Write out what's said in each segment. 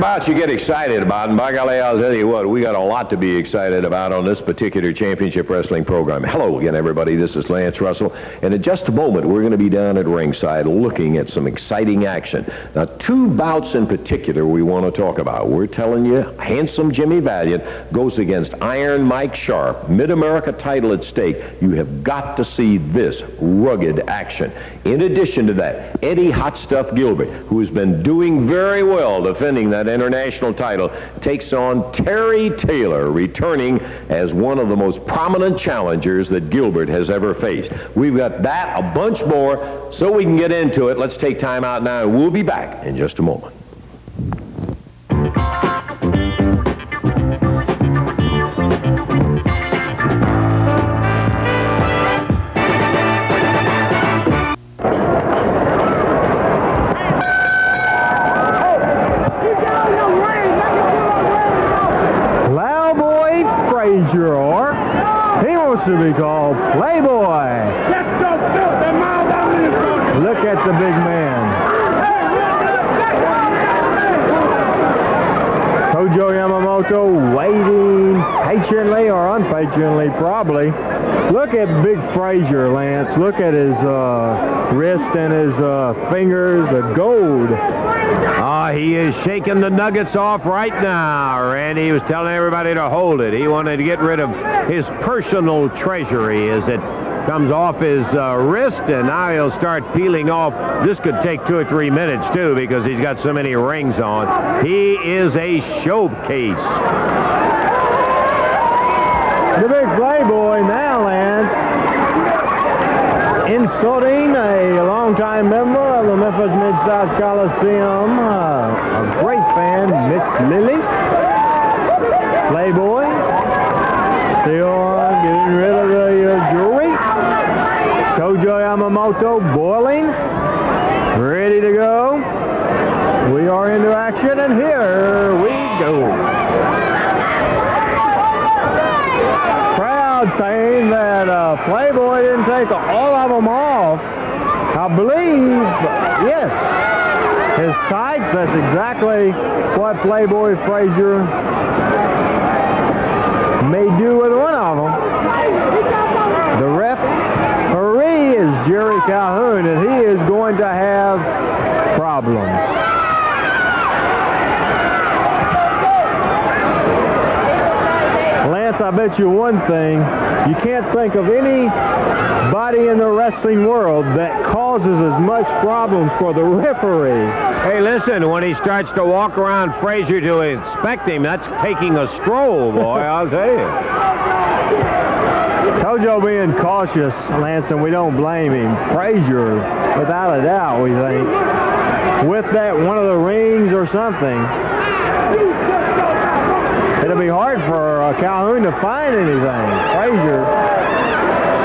bouts you get excited about, and by golly, I'll tell you what, we got a lot to be excited about on this particular championship wrestling program. Hello again, everybody. This is Lance Russell, and in just a moment, we're going to be down at ringside looking at some exciting action. Now, two bouts in particular we want to talk about. We're telling you, handsome Jimmy Valiant goes against Iron Mike Sharp. Mid-America title at stake. You have got to see this rugged action. In addition to that, Eddie Hot Stuff Gilbert, who has been doing very well defending that international title, takes on Terry Taylor, returning as one of the most prominent challengers that Gilbert has ever faced. We've got that, a bunch more, so we can get into it. Let's take time out now, and we'll be back in just a moment. To be called Playboy. Look at the big man. Tojo Yamamoto waiting patiently or impatiently, probably. Look at Big Frazier, Lance. Look at his wrist and his fingers, the gold. Oh, he is shaking the nuggets off right now. Randy was telling everybody to hold it. He wanted to get rid of his personal treasury as it comes off his wrist, and now he'll start peeling off. This could take 2 or 3 minutes, too, because he's got so many rings on. He is a showcase. The big Playboy now, Lance, insulting a longtime member of the Memphis Mid-South Coliseum, a great fan, Miss Lily. Playboy still getting rid of the jewelry. Tojo Yamamoto boiling, ready to go. We are into action, and here we go. Saying that Playboy didn't take all of them off. I believe, yes, his tights, that's exactly what Playboy Frazier may do with one of them. The referee is Jerry Calhoun, and he is going to have problems. Lance, I bet you one thing, you can't think of anybody in the wrestling world that causes as much problems for the referee. Hey, listen, when he starts to walk around Frazier to inspect him, that's taking a stroll, boy, I'll tell you. Tojo being cautious, Lance, and we don't blame him. Frazier, without a doubt, we think, with that one of the rings or something. It'll be hard for Calhoun to find anything. Frazier,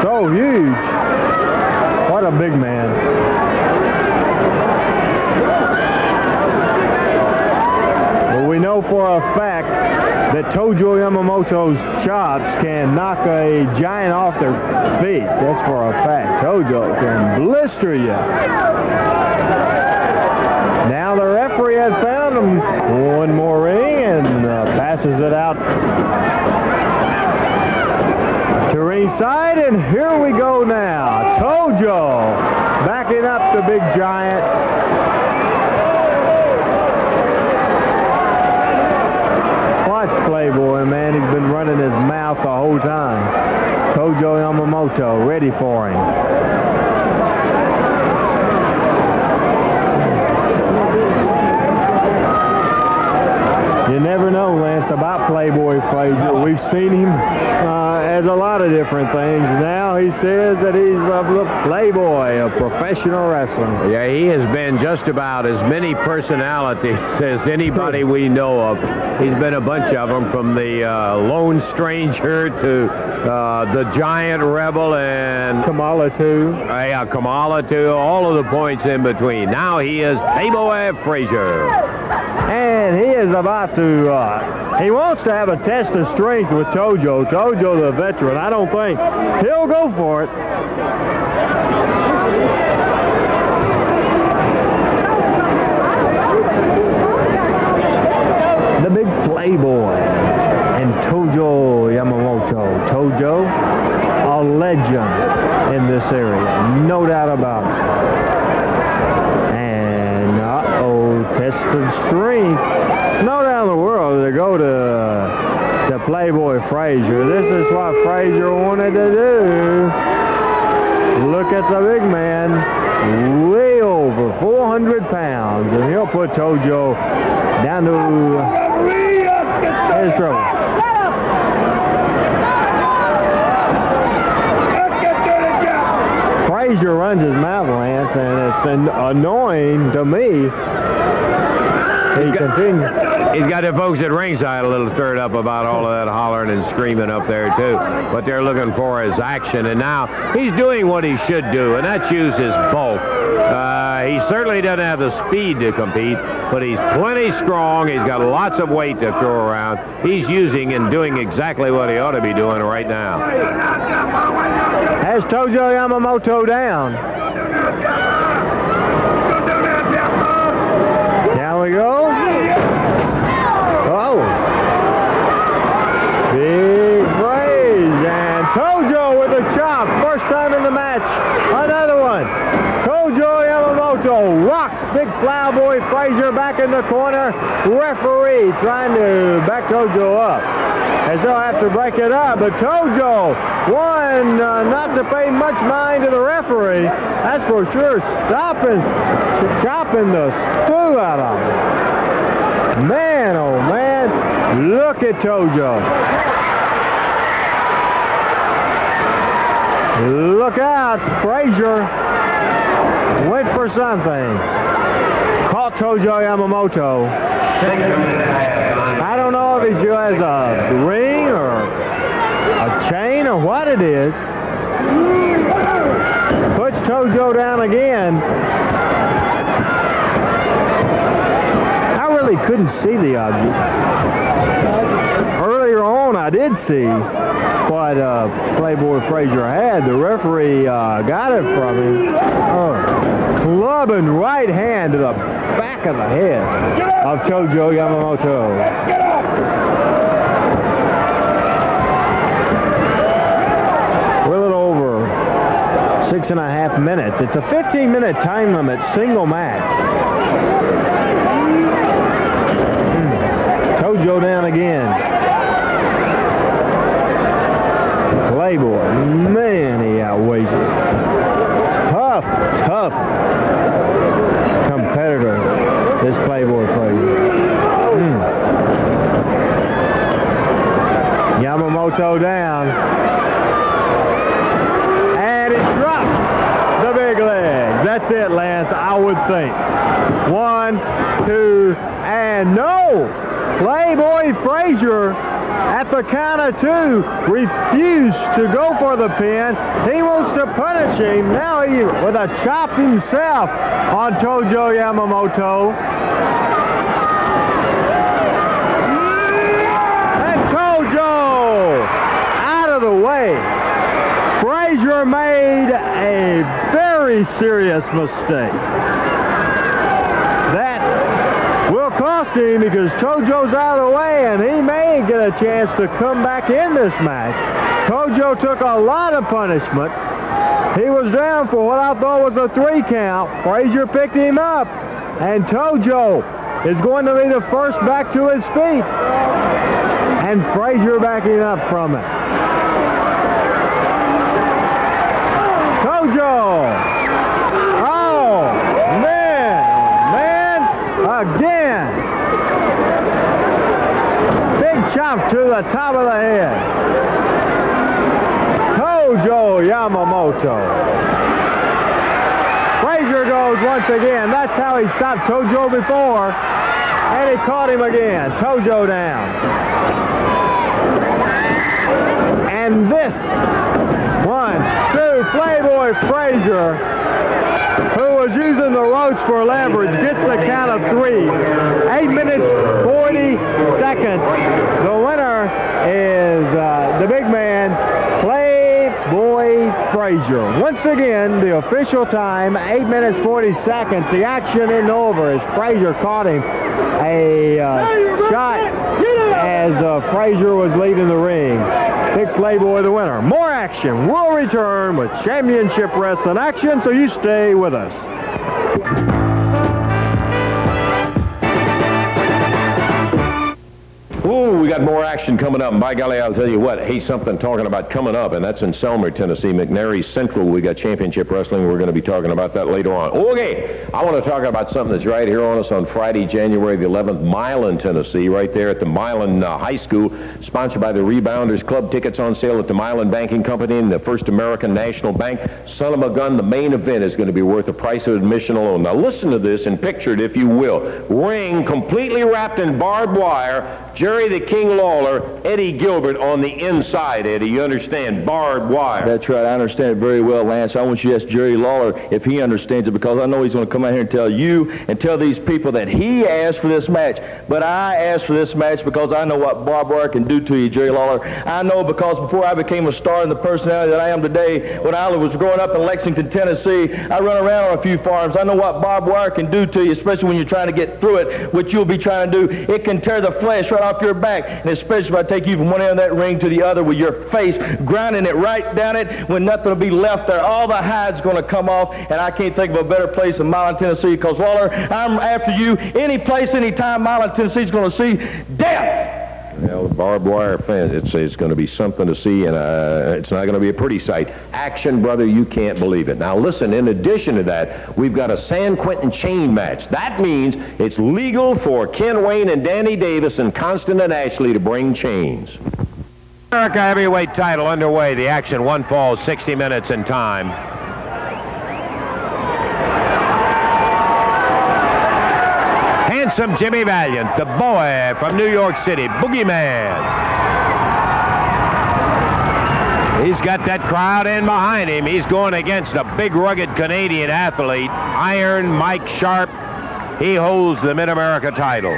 so huge. What a big man. Well, we know for a fact that Tojo Yamamoto's chops can knock a giant off their feet. That's for a fact. Tojo can blister you. Now the referee has found him one more ring and passes it out to ringside, and here we go now. Tojo backing up the big giant. Watch Playboy, man. He's been running his mouth the whole time. Tojo Yamamoto ready for him. You never know, Lance, about Playboy Frazier. We've seen him as a lot of different things. Now he says that he's a Playboy, a professional wrestler. Yeah, he has been just about as many personalities as anybody we know of. He's been a bunch of them, from the Lone Stranger to the Giant Rebel and Kamala, too. Yeah, Kamala, too. All of the points in between. Now he is Playboy Frazier. And he is about to, he wants to have a test of strength with Tojo. Tojo, the veteran. I don't think he'll go for it. Playboy and Tojo Yamamoto. Tojo, a legend in this area, no doubt about it. And, tested strength. No doubt in the world to go to Playboy Frazier. This is what Frazier wanted to do. Look at the big man, way over 400 pounds, and he'll put Tojo down to his trouble. Frazier runs his mouth, Lance, and it's annoying to me. He continues. He's got the folks at ringside a little stirred up about all of that hollering and screaming up there, too. What they're looking for is action, and now he's doing what he should do, and that's use his bulk. He certainly doesn't have the speed to compete, but he's plenty strong. He's got lots of weight to throw around. He's using and doing exactly what he ought to be doing right now. Has Tojo Yamamoto down. Down we go. Oh. Big praise. And Tojo with a chop. First time in the match. Another one. Tojo Yamamoto rocks big Plowboy Frazier back in the corner. Referee trying to back Tojo up, as they'll have to break it up. But Tojo, one, not to pay much mind to the referee. That's for sure. Chopping the stew out of him. Man, oh man, look at Tojo. Look out, Frazier went for something. Caught Tojo Yamamoto. I don't know if he still has a ring or a chain or what it is. Puts Tojo down again. I really couldn't see the object. Earlier on, I did see what Playboy Frazier had. The referee got it from him. Clubbing right hand to the back of the head of Tojo Yamamoto. We're a little over 6.5 minutes. It's a 15-minute time limit, single match. Tojo down again. Playboy, man, he outweighs it. Tough competitor, this Playboy Frazier. Yamamoto down. And it drops the big leg. That's it, Lance, I would think. 1, 2, and no! Playboy Frazier, at the count of 2, refused to go for the pin. He wants to punish him. Now he with a chop himself on Tojo Yamamoto. And Tojo out of the way. Frazier made a very serious mistake. That will cost him because Tojo's out of the way and he may get a chance to come back in this match. Tojo took a lot of punishment. He was down for what I thought was a 3 count. Frazier picked him up, and Tojo is going to be the first back to his feet. And Frazier backing up from it. Tojo! Oh, man, again. Big chop to the top of the head. Tojo Yamamoto. Frazier goes once again. That's how he stopped Tojo before. And he caught him again. Tojo down. And this, 1, 2, Playboy Frazier, who was using the ropes for leverage, gets the count of 3. 8 minutes, 40 seconds. The winner is the big man, Playboy Frazier. Once again, the official time, 8 minutes, 40 seconds. The action isn't over as Frazier caught him a shot as Frazier was leaving the ring. Big Playboy the winner. More action. We'll return with championship wrestling action, so you stay with us. Ooh, we got more action coming up, and by golly, I'll tell you what, hey, something talking about coming up, and that's in Selmer, Tennessee, McNary Central. We got championship wrestling. We're going to be talking about that later on. Okay, I want to talk about something that's right here on us on Friday, January the 11th, Milan, Tennessee, right there at the Milan High School, sponsored by the Rebounders Club. Tickets on sale at the Milan Banking Company and the First American National Bank. Son of a gun, the main event is going to be worth the price of admission alone. Now listen to this and picture it, if you will. Ring completely wrapped in barbed wire. Jerry the King Lawler, Eddie Gilbert on the inside, Eddie. You understand? Barbed wire. That's right. I understand it very well, Lance. I want you to ask Jerry Lawler if he understands it, because I know he's going to come out here and tell you and tell these people that he asked for this match. But I asked for this match because I know what barbed wire can do to you, Jerry Lawler. I know because before I became a star and the personality that I am today, when I was growing up in Lexington, Tennessee, I run around on a few farms. I know what barbed wire can do to you, especially when you're trying to get through it, which you'll be trying to do. It can tear the flesh right off your back, and especially if I take you from one end of that ring to the other with your face, grinding it right down it when nothing will be left there. All the hide's going to come off, and I can't think of a better place than Milan, Tennessee, because, Lawler, I'm after you. Any place, any time, Milan, Tennessee is going to see death. Well, barbed wire fence, it's going to be something to see, and it's not going to be a pretty sight. Action, brother, you can't believe it. Now, listen, in addition to that, we've got a San Quentin chain match. That means it's legal for Ken Wayne and Danny Davis and Constant and Ashley to bring chains. America Heavyweight title underway. The action, one fall, 60 minutes in time. Handsome Jimmy Valiant, the boy from New York City, Boogeyman. He's got that crowd in behind him. He's going against a big, rugged Canadian athlete, Iron Mike Sharp. He holds the Mid-America title.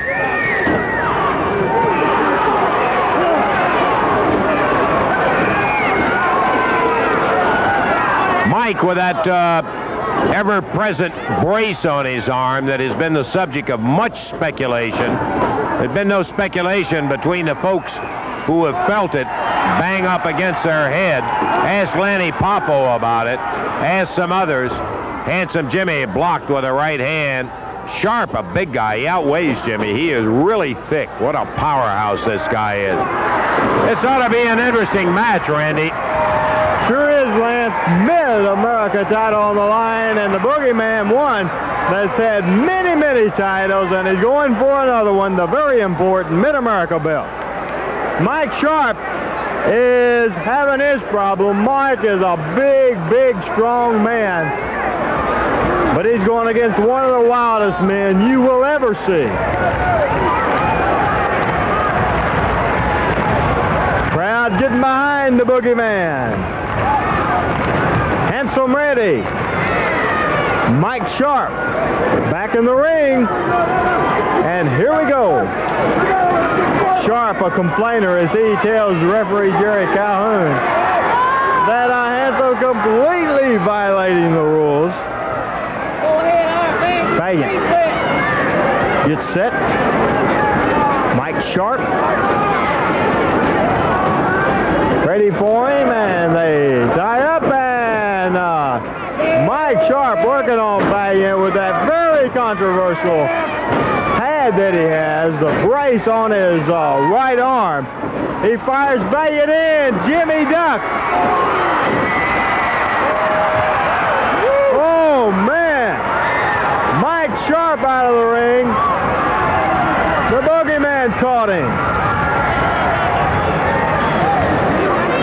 Mike with that ever-present brace on his arm that has been the subject of much speculation. There's been no speculation between the folks who have felt it bang up against their head. Ask Lanny Popo about it. Ask some others. Handsome Jimmy blocked with a right hand. Sharp, a big guy. He outweighs Jimmy. He is really thick. What a powerhouse this guy is. It's ought to be an interesting match, Randy. Sure is, Lance. Mid-America title on the line, and the Boogeyman one that's had many, many titles, and is going for another one, the very important Mid-America belt. Mike Sharp is having his problem. Mike is a big, big, strong man, but he's going against one of the wildest men you will ever see. Crowd getting behind the Boogeyman. Handsome ready. Mike Sharp back in the ring. And here we go. Sharp, a complainer, as he tells referee Jerry Calhoun that Hanso completely violating the rules. Valiant gets set. Mike Sharp ready for him, and they tie up, and Mike Sharp working on Valiant with that very controversial pad that he has, the brace on his right arm. He fires Valiant in. Jimmy ducks. Oh, man. Mike Sharp out of the ring. The Boogeyman caught him.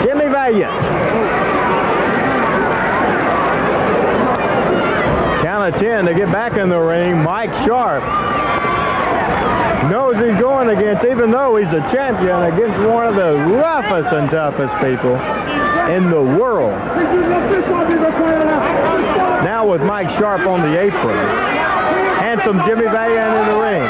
Jimmy Valiant. Count of 10 to get back in the ring. Mike Sharp knows he's going against, even though he's a champion, against one of the roughest and toughest people in the world. Now with Mike Sharp on the apron. Handsome Jimmy Valiant in the ring.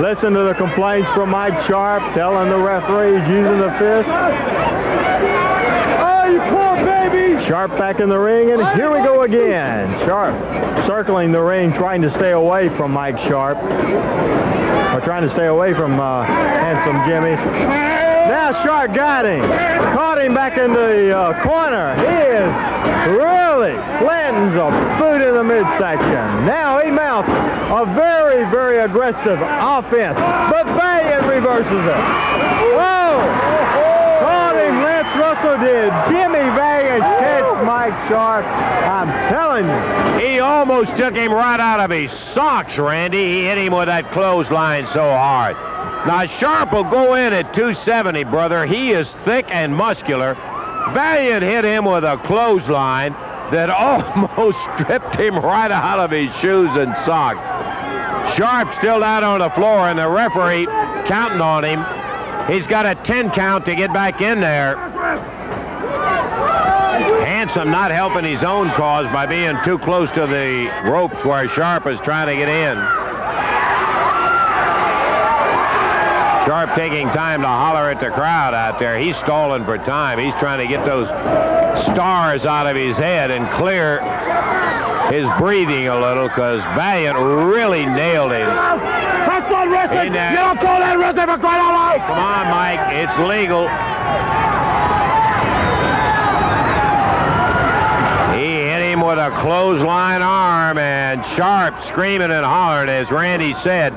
Listen to the complaints from Mike Sharp, telling the referee he's using the fist. Oh, you poor bitch! Sharp back in the ring, and here we go again. Sharp circling the ring, trying to stay away from Mike Sharp. Or trying to stay away from Handsome Jimmy. Now Sharp got him. Caught him back in the corner. He is really planting a boot in the midsection. Now he mounts a very, very aggressive offense. But Valiant reverses it. Whoa! Caught him, Lance Russell did. Jimmy Valiant catch Mike Sharp. I'm telling you. He almost took him right out of his socks, Randy. He hit him with that clothesline so hard. Now, Sharp will go in at 270, brother. He is thick and muscular. Valiant hit him with a clothesline that almost stripped him right out of his shoes and socks. Sharp still out on the floor, and the referee counting on him. He's got a 10 count to get back in there. Handsome not helping his own cause by being too close to the ropes where Sharp is trying to get in. Sharp taking time to holler at the crowd out there. He's stalling for time. He's trying to get those stars out of his head and clear his breathing a little, because Valiant really nailed him. That's not wrestling! You don't call that wrestling for crying out loud! Come on, Mike. It's legal. He hit him with a clothesline arm, and Sharp screaming and hollering, as Randy said.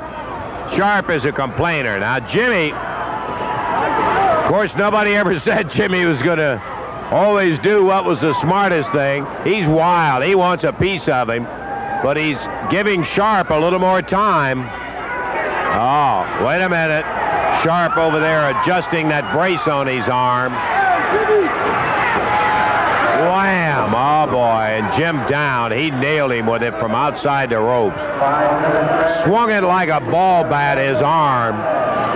Sharp is a complainer. Now, Jimmy, of course, nobody ever said Jimmy was going to always do what was the smartest thing. He's wild. He wants a piece of him, but he's giving Sharp a little more time. Oh, wait a minute. Sharp over there adjusting that brace on his arm. Wham! Oh, boy. And Jim down. He nailed him with it from outside the ropes. Swung it like a ball bat, his arm.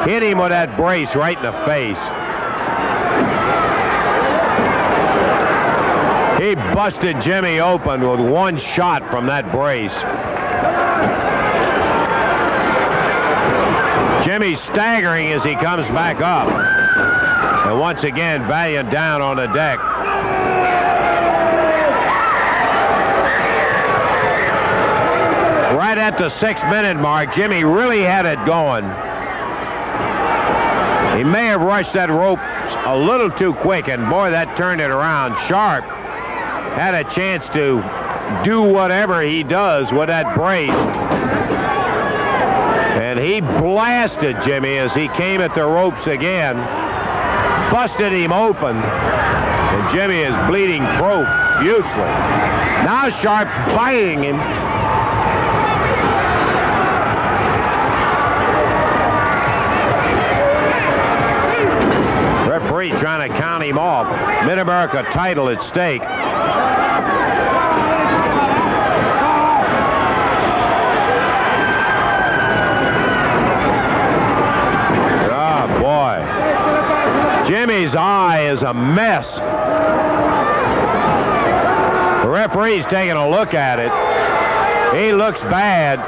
Hit him with that brace right in the face. He busted Jimmy open with one shot from that brace. Jimmy staggering as he comes back up. And once again, Valiant down on the deck. Right at the 6-minute mark, Jimmy really had it going. He may have rushed that rope a little too quick, and boy, that turned it around. Sharp had a chance to do whatever he does with that brace. And he blasted Jimmy as he came at the ropes again. Busted him open. And Jimmy is bleeding profusely. Now Sharp's biting him. Referee trying to count him off. Mid-America title at stake. Oh, boy. Jimmy's eye is a mess. The referee's taking a look at it. He looks bad.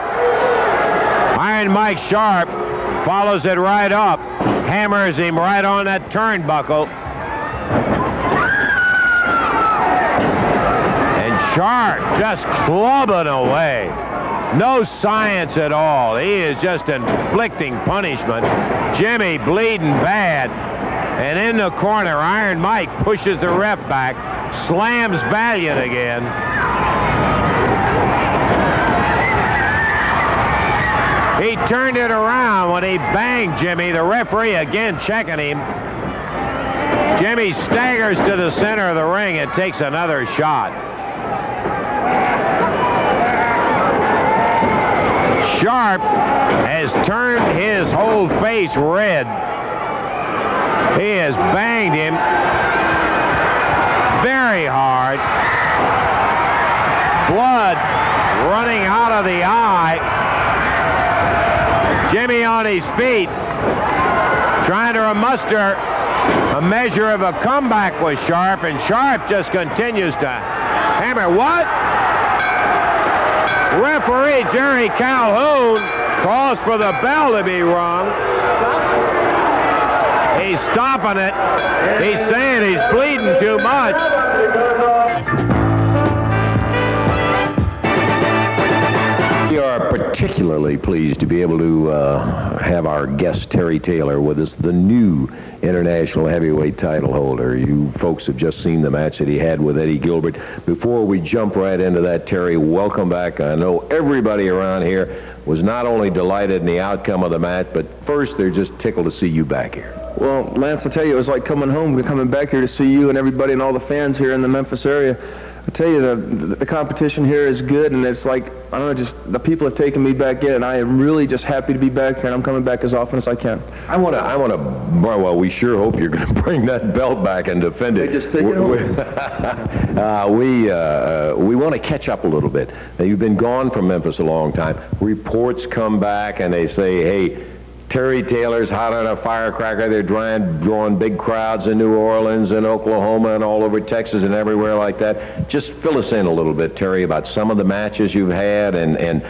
Iron Mike Sharp follows it right up. Hammers him right on that turnbuckle. And Sharp just clubbing away. No science at all. He is just inflicting punishment. Jimmy bleeding bad. And in the corner, Iron Mike pushes the ref back, slams Valiant again. He turned it around when he banged Jimmy. The referee again checking him. Jimmy staggers to the center of the ring and takes another shot. Sharp has turned his whole face red. He has banged him very hard. Blood running out of the eye. Jimmy on his feet, trying to muster a measure of a comeback with Sharp, and Sharp just continues to hammer. What? Referee Jerry Calhoun calls for the bell to be rung. He's stopping it. He's saying he's bleeding too much. We are particularly pleased to be able to have our guest Terry Taylor with us, the new international heavyweight title holder. You folks have just seen the match that he had with Eddie Gilbert. Before we jump right into that, Terry, welcome back. I know everybody around here was not only delighted in the outcome of the match, but first they're just tickled to see you back here. Well, Lance, I tell you, it was like coming home, coming back here to see you and everybody and all the fans here in the Memphis area. I tell you, the competition here is good, and it's like, I don't know, just the people have taken me back in, and I am really just happy to be back here, and I'm coming back as often as I can. Well, we sure hope you're going to bring that belt back and defend it. Just take it home. We want to catch up a little bit. Now, you've been gone from Memphis a long time. Reports come back, and they say, hey, Terry Taylor's hot on a firecracker. They're drawing big crowds in New Orleans and Oklahoma and all over Texas and everywhere like that. Just fill us in a little bit, Terry, about some of the matches you've had and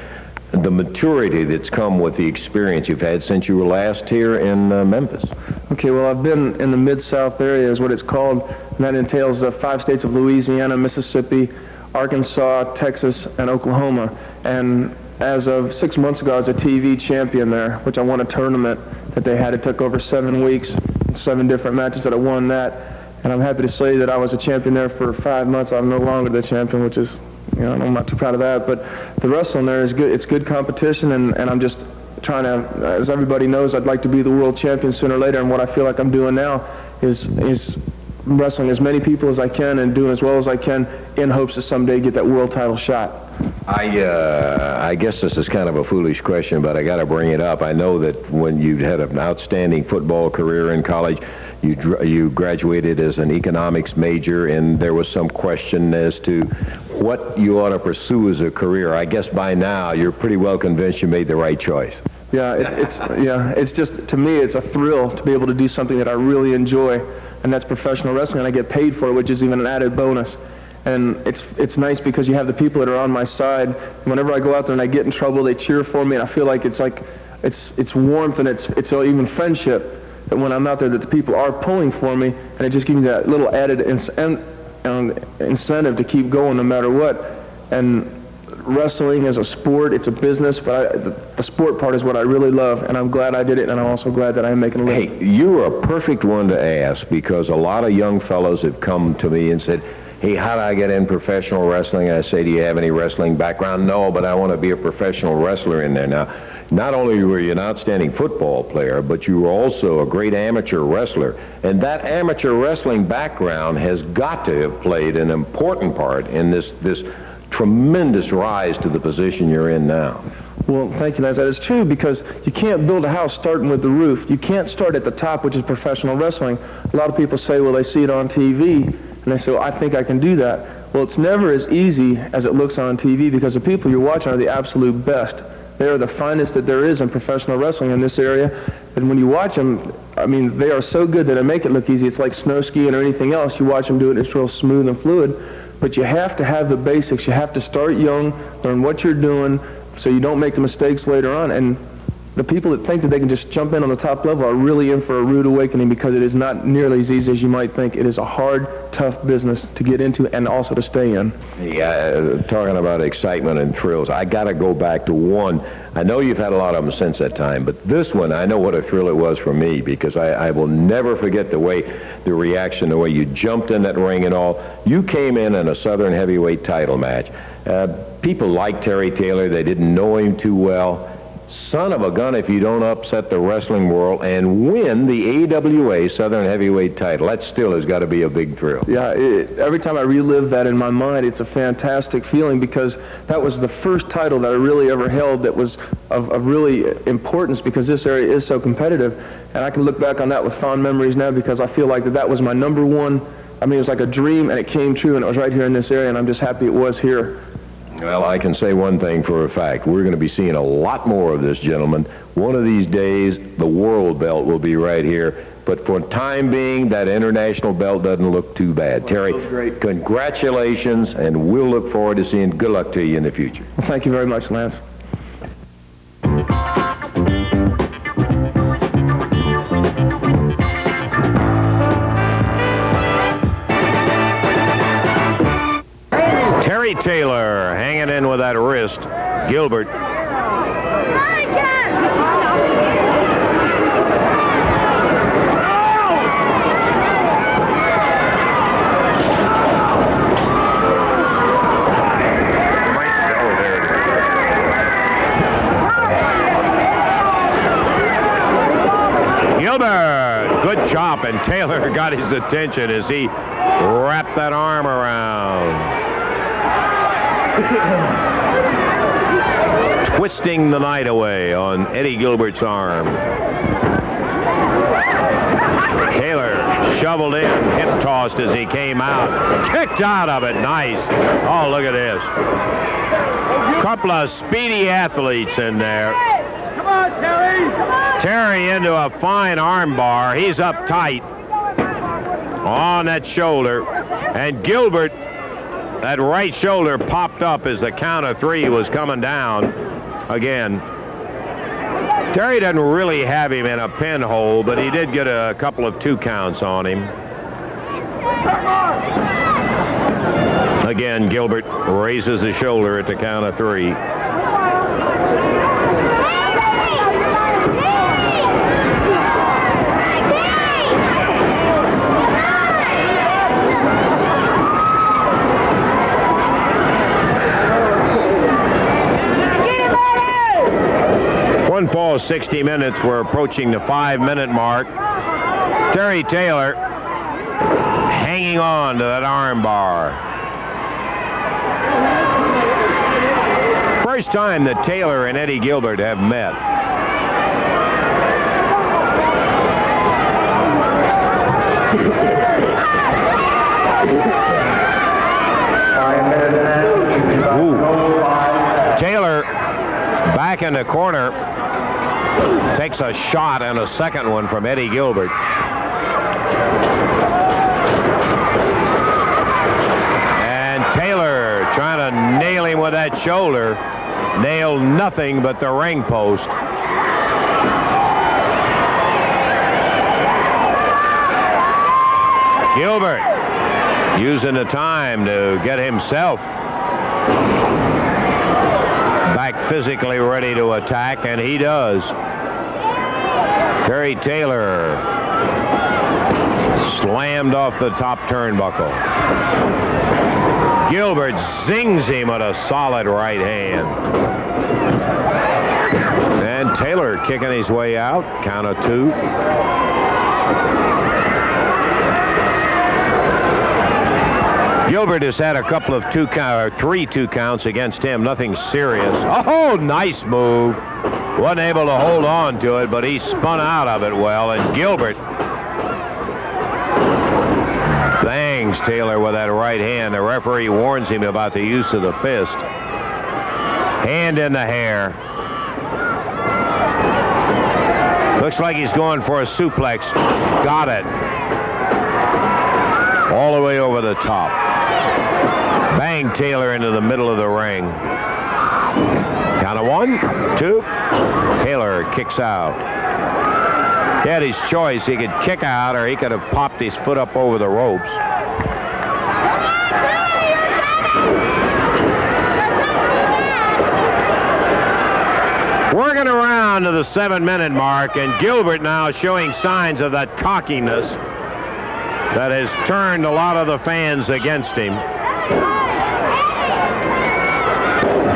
the maturity that's come with the experience you've had since you were last here in Memphis. Okay, well, I've been in the Mid-South area is what it's called, and that entails the 5 states of Louisiana, Mississippi, Arkansas, Texas, and Oklahoma. And as of 6 months ago, I was a TV champion there, which I won a tournament that they had. It took over 7 weeks, 7 different matches that I won that. And I'm happy to say that I was a champion there for 5 months. I'm no longer the champion, which is, you know, I'm not too proud of that. But the wrestling there is good. It's good competition, and I'm just trying to, as everybody knows, I'd like to be the world champion sooner or later. And what I feel like I'm doing now is wrestling as many people as I can and doing as well as I can in hopes to someday get that world title shot. I guess this is kind of a foolish question, but I got to bring it up. I know that when you had an outstanding football career in college, you graduated as an economics major, and there was some question as to what you ought to pursue as a career. I guess by now you're pretty well convinced you made the right choice. Yeah, it's just, to me, it's a thrill to be able to do something that I really enjoy, and that's professional wrestling, and I get paid for it, which is even an added bonus. And it's nice because you have the people that are on my side. Whenever I go out there and I get in trouble, they cheer for me, and I feel like it's warmth and it's even friendship. That when I'm out there, that the people are pulling for me, and it just gives me that little added incentive to keep going no matter what. And wrestling is a sport; it's a business, but the sport part is what I really love, and I'm glad I did it, and I'm also glad that I'm making a living. Hey, you're a perfect one to ask, because a lot of young fellows have come to me and said, hey, how do I get in professional wrestling? I say, do you have any wrestling background? No, but I want to be a professional wrestler in there. Now, not only were you an outstanding football player, but you were also a great amateur wrestler. And that amateur wrestling background has got to have played an important part in this tremendous rise to the position you're in now. Well, thank you, Lance. That is true, because you can't build a house starting with the roof. You can't start at the top, which is professional wrestling. A lot of people say, well, they see it on TV, and they say, well, I think I can do that. Well, it's never as easy as it looks on TV, because the people you're watching are the absolute best. They are the finest that there is in professional wrestling in this area. And when you watch them, I mean, they are so good that they make it look easy. It's like snow skiing or anything else. You watch them do it, it's real smooth and fluid. But you have to have the basics. You have to start young, learn what you're doing, so you don't make the mistakes later on. And the people that think that they can just jump in on the top level are really in for a rude awakening, because it is not nearly as easy as you might think. It is a hard, tough business to get into and also to stay in. Yeah, talking about excitement and thrills, I got to go back to one. I know you've had a lot of them since that time, but this one, I know what a thrill it was for me, because I will never forget the reaction, the way you jumped in that ring and all. You came in a Southern heavyweight title match. People liked Terry Taylor. They didn't know him too well. Son of a gun if you don't upset the wrestling world and win the AWA Southern Heavyweight title. That still has got to be a big thrill. Yeah, every time I relive that in my mind, it's a fantastic feeling, because that was the first title that I really ever held that was of really importance, because this area is so competitive. And I can look back on that with fond memories now, because I feel like that was my number one. I mean, it was like a dream, and it came true, and it was right here in this area, and I'm just happy it was here. Well, I can say one thing for a fact. We're going to be seeing a lot more of this, gentlemen. One of these days, the world belt will be right here. But for the time being, that international belt doesn't look too bad. Well, Terry, great. Congratulations, and we'll look forward to seeing good luck to you in the future. Well, thank you very much, Lance. Terry Taylor hanging in with that wrist. Gilbert. Gilbert, good chop, and Taylor got his attention as he wrapped that arm around. Twisting the night away on Eddie Gilbert's arm. Taylor shoveled in, hip tossed as he came out. Kicked out of it, nice. Oh, look at this. Couple of speedy athletes in there. Come on, Terry! Terry into a fine arm bar. He's up tight on that shoulder. And Gilbert, that right shoulder popped up as the count of 3 was coming down again. Terry doesn't really have him in a pinhole, but he did get a couple of 2 counts on him. Again, Gilbert raises the shoulder at the count of 3. One fall, 60 minutes. We're approaching the 5-minute mark. Terry Taylor hanging on to that arm bar. First time that Taylor and Eddie Gilbert have met. Ooh. Taylor back in the corner. Takes a shot and a second one from Eddie Gilbert. And Taylor trying to nail him with that shoulder. Nailed nothing but the ring post. Gilbert using the time to get himself back physically ready to attack, and he does. Terry Taylor slammed off the top turnbuckle. Gilbert zings him with a solid right hand. And Taylor kicking his way out, count of 2. Gilbert has had a couple of 3 2 counts against him, nothing serious. Oh, nice move. Wasn't able to hold on to it, but he spun out of it well, and Gilbert bangs Taylor with that right hand. The referee warns him about the use of the fist. Hand in the hair. Looks like he's going for a suplex. Got it. All the way over the top. Bang Taylor into the middle of the ring. Count of 1, 2. Taylor kicks out. He had his choice. He could kick out, or he could have popped his foot up over the ropes. Working around to the 7-minute mark, and Gilbert now showing signs of that cockiness that has turned a lot of the fans against him.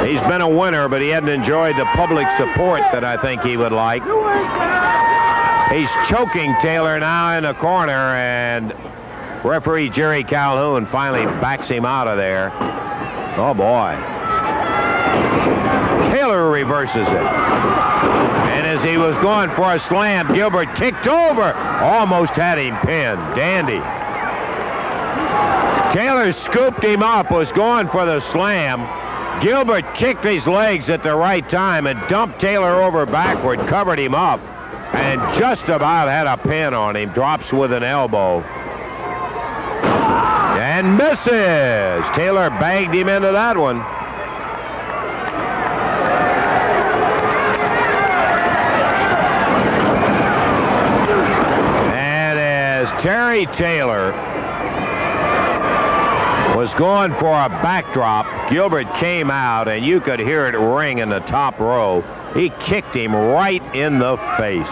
He's been a winner, but he hadn't enjoyed the public support that I think he would like. He's choking Taylor now in the corner, and referee Jerry Calhoun finally backs him out of there. Oh, boy. Taylor reverses it. And as he was going for a slam, Gilbert kicked over. Almost had him pinned. Dandy. Taylor scooped him up, was going for the slam. Gilbert kicked his legs at the right time and dumped Taylor over backward, covered him up, and just about had a pin on him. Drops with an elbow. And misses. Taylor bagged him into that one. And as Terry Taylor was going for a backdrop. Gilbert came out, and you could hear it ring in the top row. He kicked him right in the face.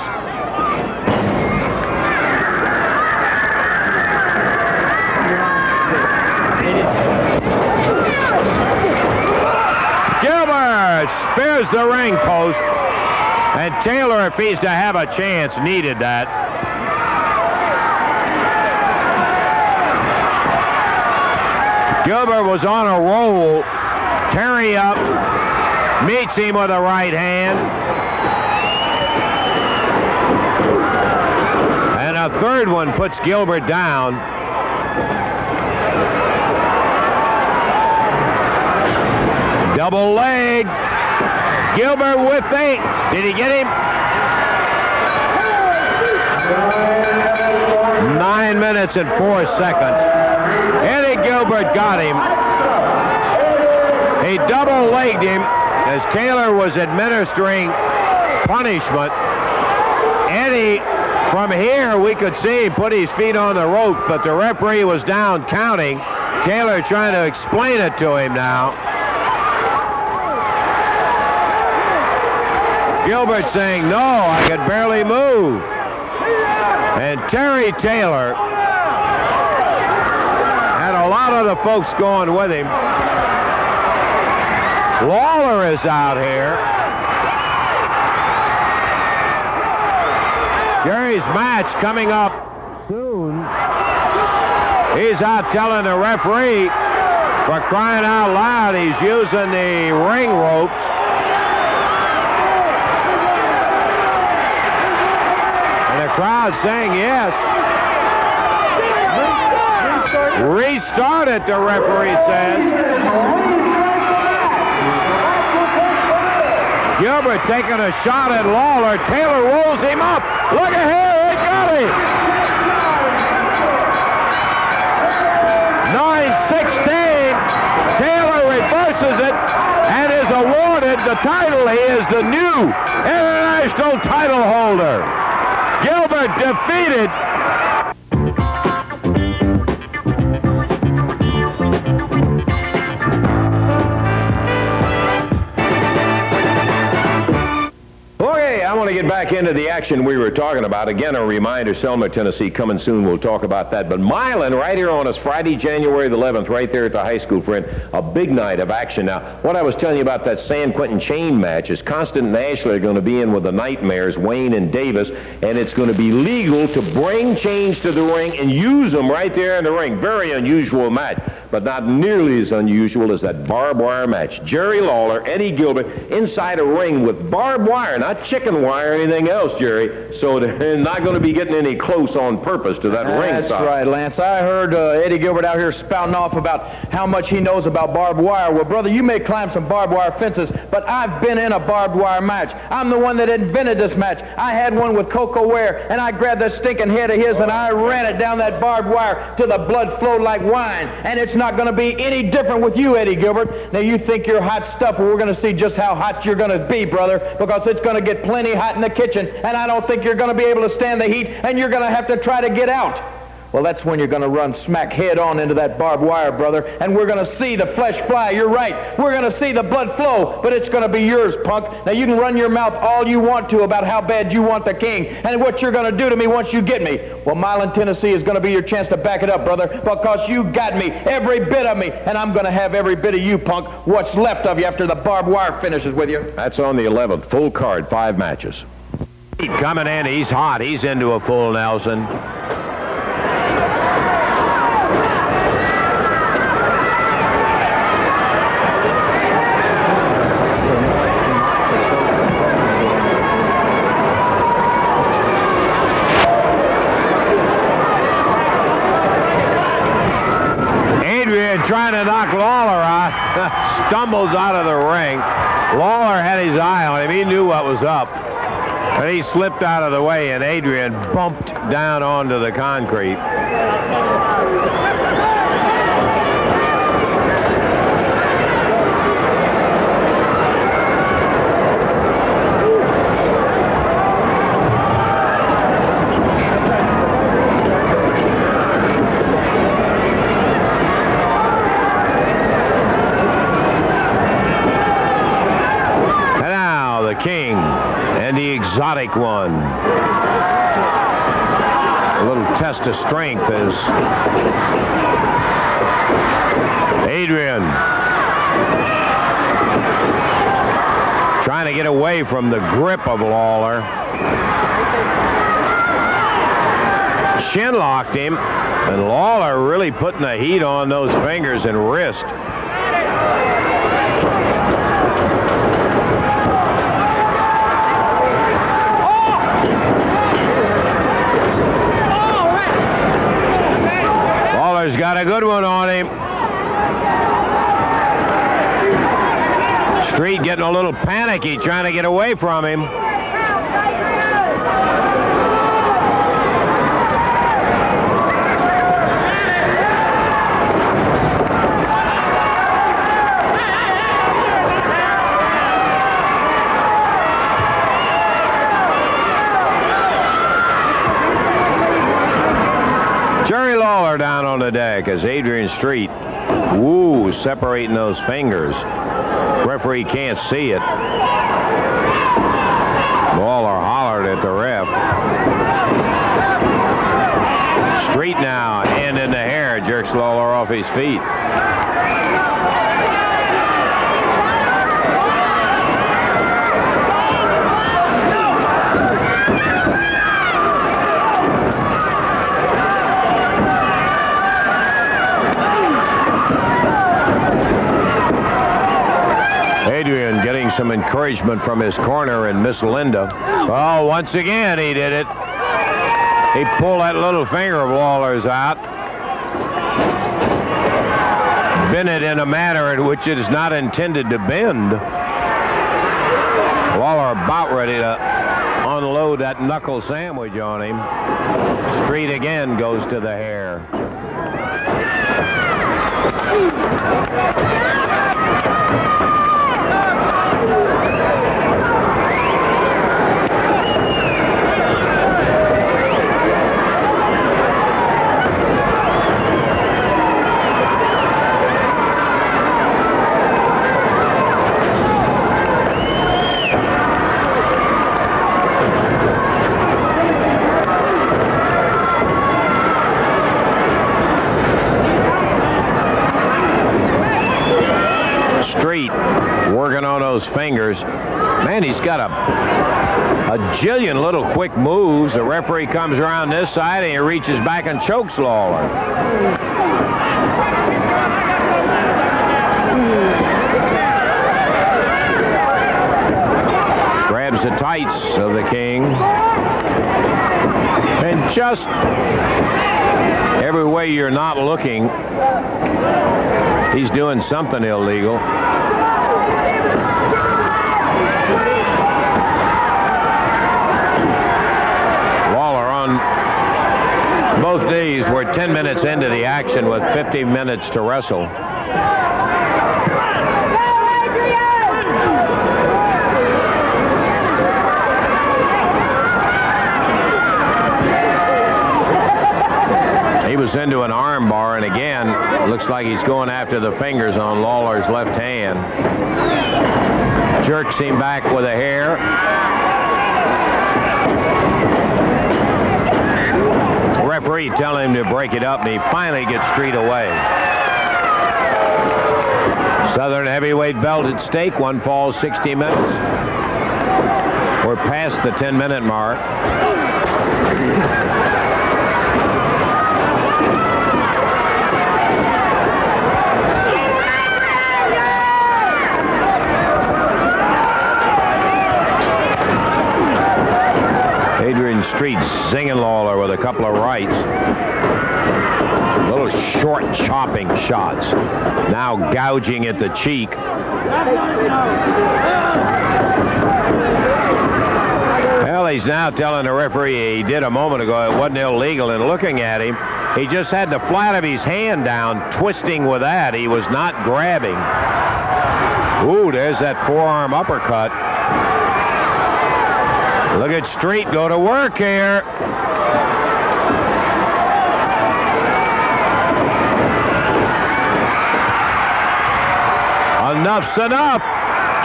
Gilbert spears the ring post, and Taylor, if he's to have a chance, needed that. Gilbert was on a roll. Terry up, meets him with a right hand. And a third one puts Gilbert down. Double leg. Gilbert with 8. Did he get him? 9 minutes and 4 seconds. Eddie Gilbert got him. He double-legged him as Taylor was administering punishment. Eddie, from here, we could see him put his feet on the rope, but the referee was down counting. Taylor trying to explain it to him now. Gilbert saying, no, I could barely move. And Terry Taylor had a lot of the folks going with him. Lawler is out here. Jerry's match coming up soon. He's out telling the referee, for crying out loud, he's using the ring ropes. And the crowd saying yes. Restart it, the referee says. Gilbert taking a shot at Lawler. Taylor rolls him up. Look at here, he got him. 9-16. Taylor reverses it and is awarded the title. He is the new international title holder. Gilbert defeated. I want to get back into the action we were talking about. Again, a reminder, Selma, Tennessee, coming soon. We'll talk about that. But Milan, right here on us, Friday, January the 11th, right there at the high school, friend. A big night of action. Now, what I was telling you about that San Quentin chain match is Constant and Ashley are going to be in with the Nightmares, Wayne and Davis, and it's going to be legal to bring chains to the ring and use them right there in the ring. Very unusual match, but not nearly as unusual as that barbed wire match. Jerry Lawler, Eddie Gilbert, inside a ring with barbed wire, not chicken wire or anything else, Jerry. So they're not going to be getting any close on purpose to that ring side. That's right, Lance. I heard Eddie Gilbert out here spouting off about how much he knows about barbed wire. Well, brother, you may climb some barbed wire fences, but I've been in a barbed wire match. I'm the one that invented this match. I had one with Coco Ware, and I grabbed that stinking head of his, and I ran it down that barbed wire till the blood flowed like wine. And it's not going to be any different with you, Eddie Gilbert. Now, you think you're hot stuff, but we're going to see just how hot you're going to be, brother, because it's going to get plenty hot in the kitchen, and I don't think you're going to be able to stand the heat, and you're going to have to try to get out. Well, that's when you're going to run smack head on into that barbed wire, brother, and we're going to see the flesh fly. You're right. We're going to see the blood flow, but it's going to be yours, punk. Now, you can run your mouth all you want to about how bad you want the king and what you're going to do to me once you get me. Well, Milan, Tennessee is going to be your chance to back it up, brother, because you got me, every bit of me, and I'm going to have every bit of you, punk, what's left of you after the barbed wire finishes with you. That's on the 11th. Full card, 5 matches. Coming in, he's hot. He's into a full Nelson. Adrian trying to knock Lawler out. Stumbles out of the ring. Lawler had his eye on him. He knew what was up. And he slipped out of the way, and Adrian bumped down onto the concrete. strike one. A little test of strength as Adrian trying to get away from the grip of Lawler. Shin locked him, and Lawler really putting the heat on those fingers and wrist. Lawler's got a good one on him. Street getting a little panicky, trying to get away from him. Jerry Lawler down on the deck as Adrian Street, woo, separating those fingers. Referee can't see it. Lawler hollered at the ref. Street now, hand in the hair, jerks Lawler off his feet. Adrian getting some encouragement from his corner and Miss Linda. Oh, once again he did it. He pulled that little finger of Lawler's out. Bent it in a manner in which it is not intended to bend. Lawler about ready to unload that knuckle sandwich on him. Street again goes to the hair. Street working on those fingers. Man, he's got a jillion little quick moves. The referee comes around this side and he reaches back and chokes Lawler. Grabs the tights of the king. And just every way you're not looking, he's doing something illegal. Lawler on both days. We're 10 minutes into the action with 50 minutes to wrestle. He was into an arm bar, and again, looks like he's going after the fingers on Lawler's left hand. Jerks him back with a hair. The referee telling him to break it up, and he finally gets Street away. Southern heavyweight belt at stake. One falls 60 minutes. We're past the 10-minute mark. Adrian Street zinging Lawler with a couple of rights. Little short chopping shots. Now gouging at the cheek. Well, he's now telling the referee he did a moment ago it wasn't illegal, and looking at him, he just had the flat of his hand down, twisting with that. He was not grabbing. Ooh, there's that forearm uppercut. Look at Street go to work here. Enough's enough.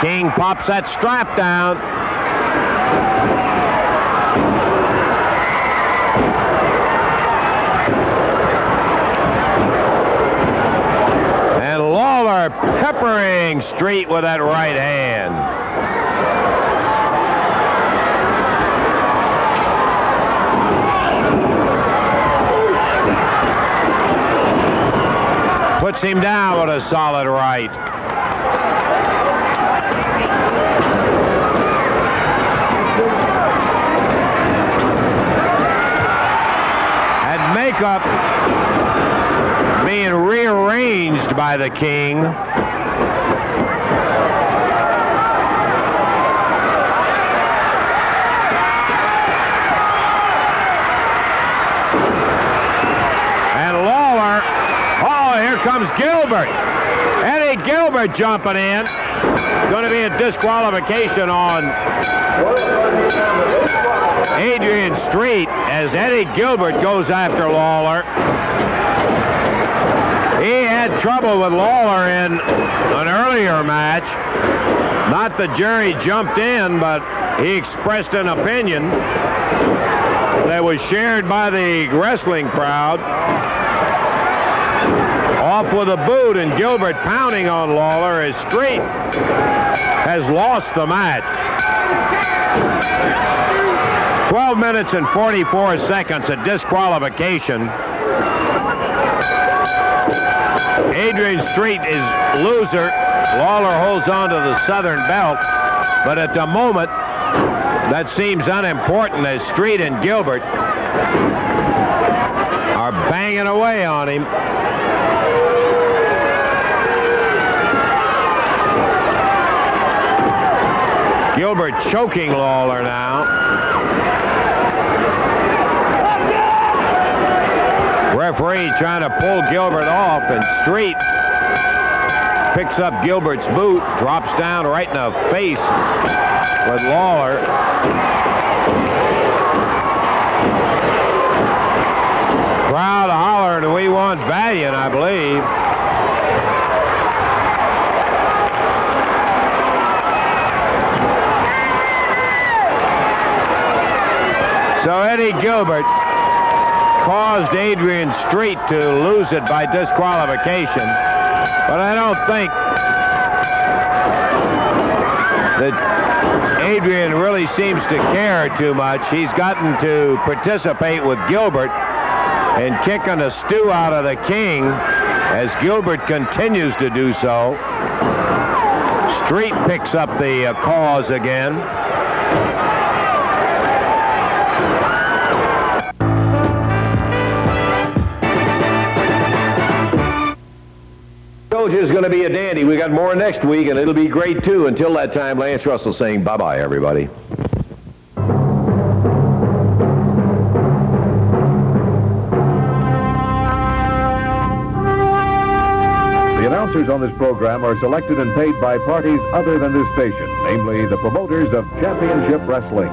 King pops that strap down. Street with that right hand. Puts him down with a solid right. And makeup being rearranged by the King. And Lawler, oh, here comes Gilbert. Eddie Gilbert jumping in. Going to be a disqualification on Adrian Street as Eddie Gilbert goes after Lawler. He had trouble with Lawler in an earlier match. Not the jury jumped in, but he expressed an opinion that was shared by the wrestling crowd. Off with a boot, and Gilbert pounding on Lawler as Street has lost the match. 12 minutes and 44 seconds, a disqualification. Adrian Street is loser. Lawler holds on to the Southern belt, but at the moment, that seems unimportant as Street and Gilbert are banging away on him. Gilbert choking Lawler now. Referee trying to pull Gilbert off, and Street picks up Gilbert's boot, drops down right in the face with Lawler. Crowd hollering, "We want Valiant," I believe. So Eddie Gilbert caused Adrian Street to lose it by disqualification, but I don't think that Adrian really seems to care too much. He's gotten to participate with Gilbert and kicking the stew out of the King as Gilbert continues to do so. Street picks up the cause again. Is going to be a dandy. We got more next week, and it'll be great too. Until that time, Lance Russell saying bye-bye, everybody. The announcers on this program are selected and paid by parties other than this station, namely the promoters of Championship Wrestling.